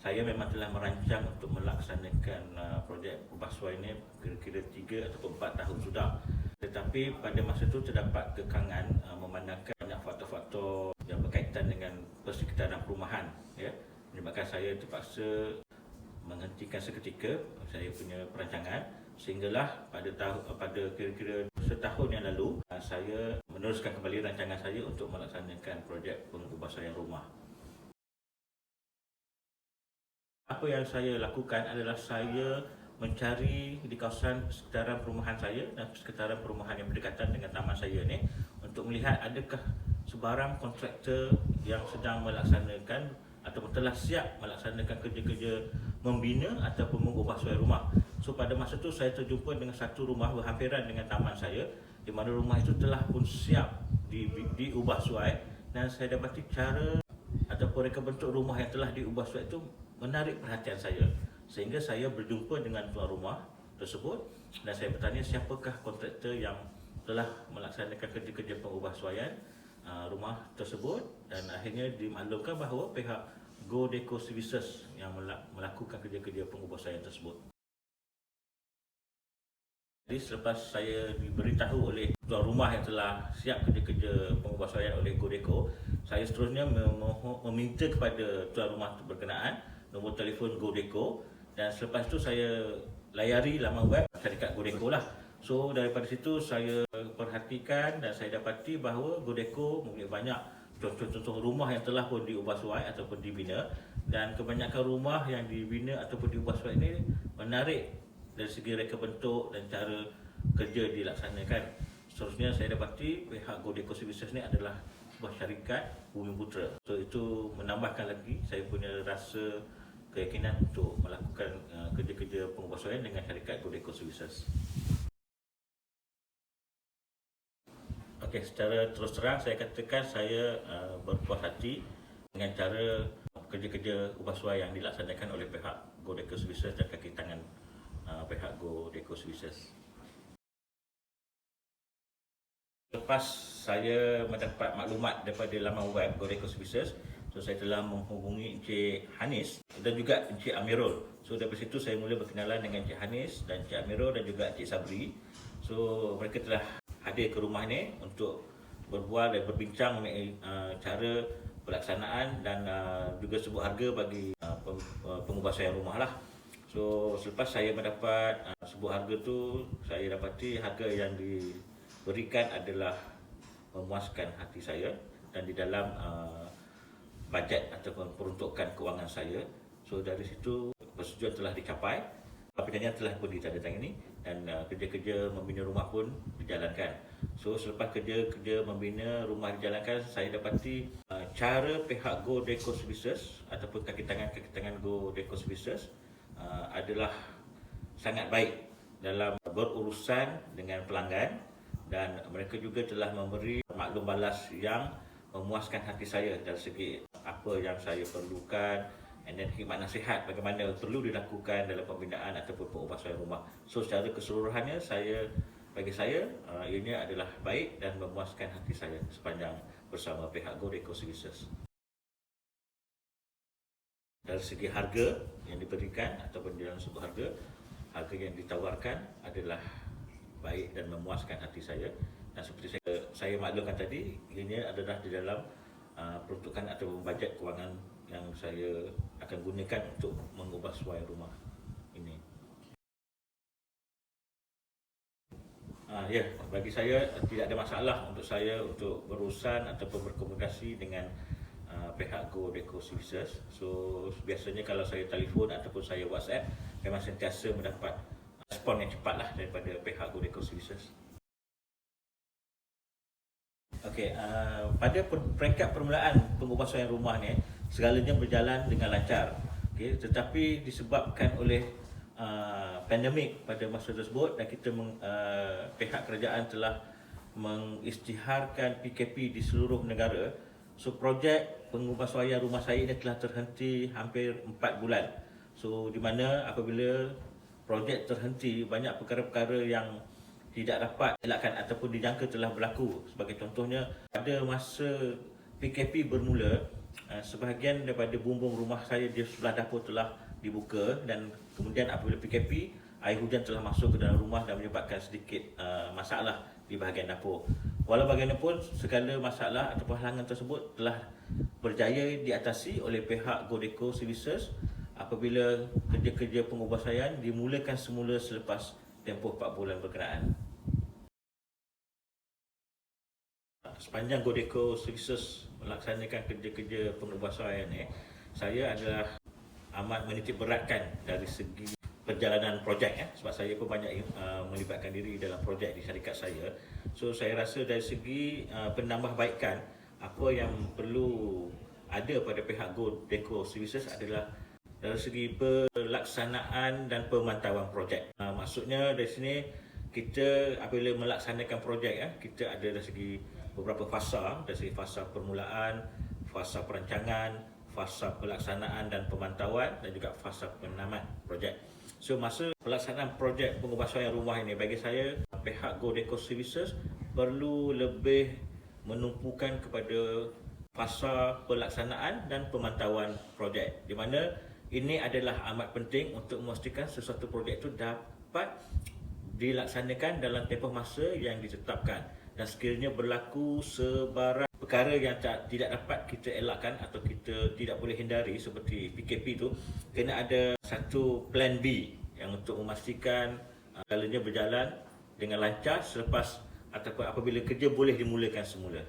saya memang telah merancang untuk melaksanakan projek Ubahsuai ini kira-kira 3 atau 4 tahun sudah. Tetapi pada masa itu terdapat kekangan memandangkan banyak faktor-faktor yang berkaitan dengan persekitaran perumahan, ya, menyebabkan saya terpaksa menghentikan seketika saya punya perancangan, sehinggalah pada kira-kira setahun yang lalu saya meneruskan kembali rancangan saya untuk melaksanakan projek pengubahsuaian rumah. Apa yang saya lakukan adalah saya mencari di kawasan sekitaran perumahan saya dan sekitaran perumahan yang berdekatan dengan taman saya ni untuk melihat adakah sebarang kontraktor yang sedang melaksanakan atau telah siap melaksanakan kerja-kerja membina ataupun mengubahsuai rumah. So pada masa itu saya terjumpa dengan satu rumah berhampiran dengan taman saya, di mana rumah itu telah pun siap diubahsuai, dan saya dapati cara ataupun reka bentuk rumah yang telah diubahsuai itu menarik perhatian saya, sehingga saya berjumpa dengan tuan rumah tersebut dan saya bertanya siapakah kontraktor yang telah melaksanakan kerja-kerja pengubahsuaian rumah tersebut, dan akhirnya dimaklumkan bahawa pihak Go Deco Services yang melakukan kerja-kerja pengubahsuaian tersebut. Jadi selepas saya diberitahu oleh tuan rumah yang telah siap kerja-kerja pengubahsuaian oleh Go Deco, saya seterusnya meminta kepada tuan rumah berkenaan nombor telefon Go Deco, dan selepas itu saya layari laman web syarikat Go Deco lah. So daripada situ saya perhatikan dan saya dapati bahawa Go Deco mempunyai banyak contoh-contoh rumah yang telah pun diubahsuai ataupun dibina, dan kebanyakan rumah yang dibina ataupun diubahsuai ini menarik dari segi reka bentuk dan cara kerja dilaksanakan. Seterusnya saya dapati pihak Go Deco Services ni adalah sebuah syarikat Bumiputera. So itu menambahkan lagi saya punya rasa keyakinan untuk melakukan kerja-kerja pengubahsuaian dengan syarikat Go Deco Services. Okey, secara terus terang saya katakan saya berpuas hati dengan cara kerja-kerja ubahsuai yang dilaksanakan oleh pihak Go Deco Services dan kaki tangan pihak Go Deco Services. Lepas saya mendapat maklumat daripada laman web Go Deco Services, so saya telah menghubungi Encik Hanis dan juga Encik Amirul. So dari situ saya mula berkenalan dengan Encik Hanis dan Encik Amirul dan juga Encik Sabri. So mereka telah hadir ke rumah ni untuk berbual dan berbincang mengenai cara pelaksanaan dan juga sebuah harga bagi pengubahsuaian rumah lah. So selepas saya mendapat sebuah harga tu, saya dapati harga yang diberikan adalah memuaskan hati saya dan di dalam bajet ataupun peruntukan kewangan saya. So dari situ persetujuan telah dicapai, perjanjian telah pun ditandatangani dan kerja-kerja membina rumah pun dijalankan. So selepas kerja-kerja membina rumah dijalankan, saya dapati cara pihak Go Deco Services ataupun kaki tangan Go Deco Services adalah sangat baik dalam berurusan dengan pelanggan, dan mereka juga telah memberi maklum balas yang memuaskan hati saya dari segi apa yang saya perlukan, dan khidmat nasihat bagaimana perlu dilakukan dalam pembinaan ataupun pengubahsuaian rumah. So secara keseluruhannya bagi saya ianya adalah baik dan memuaskan hati saya sepanjang bersama pihak Go Deco Services. Dari segi harga yang diberikan ataupun dalam sebuah harga yang ditawarkan adalah baik dan memuaskan hati saya, dan seperti saya maklumkan tadi, ianya adalah di dalam peruntukan atau bajet kewangan yang saya akan gunakan untuk mengubahsuai rumah ini. Ya, bagi saya tidak ada masalah untuk saya untuk berurusan ataupun berkomunikasi dengan pihak Go Deco Services. So biasanya kalau saya telefon ataupun saya WhatsApp, memang sentiasa mendapat respon yang cepat lah daripada pihak Go Deco Services. Okey, pada peringkat permulaan pengubahsuaian rumah ni segalanya berjalan dengan lancar. Okey, tetapi disebabkan oleh pandemik pada masa tersebut dan kita pihak kerajaan telah mengisytiharkan PKP di seluruh negara. So projek pengubahsuaian rumah saya ini telah terhenti hampir 4 bulan. So di mana apabila projek terhenti, banyak perkara-perkara yang tidak dapat dielakkan ataupun dijangka telah berlaku. Sebagai contohnya, pada masa PKP bermula, Sebahagian daripada bumbung rumah saya di sebelah dapur telah dibuka, dan kemudian apabila PKP, air hujan telah masuk ke dalam rumah dan menyebabkan sedikit masalah di bahagian dapur. Walau bagaimanapun, segala masalah atau halangan tersebut telah berjaya diatasi oleh pihak Godeco Services apabila kerja-kerja pengubahsaian dimulakan semula selepas tempoh 4 bulan berkenaan. Sepanjang Godeco Services melaksanakan kerja-kerja pengubahsaian ini, saya adalah amat menitik beratkan dari segi perjalanan projek, sebab saya pun banyak melibatkan diri dalam projek di syarikat saya. So saya rasa dari segi penambahbaikan, apa yang perlu ada pada pihak Godeco Services adalah dari segi pelaksanaan dan pemantauan projek. Maksudnya dari sini kita apabila melaksanakan projek, kita ada dari segi beberapa fasa, dari segi fasa permulaan, fasa perancangan, fasa pelaksanaan dan pemantauan, dan juga fasa penamat projek. So masa pelaksanaan projek pengubahsaian rumah ini, bagi saya pihak Godeco Services perlu lebih menumpukan kepada fasa pelaksanaan dan pemantauan projek, di mana ini adalah amat penting untuk memastikan sesuatu projek itu dapat dilaksanakan dalam tempoh masa yang ditetapkan, dan sekiranya berlaku sebarang perkara yang tidak dapat kita elakkan atau kita tidak boleh hindari seperti PKP itu, kena ada satu plan B yang untuk memastikan segalanya berjalan dengan lancar selepas ataupun apabila kerja boleh dimulakan semula.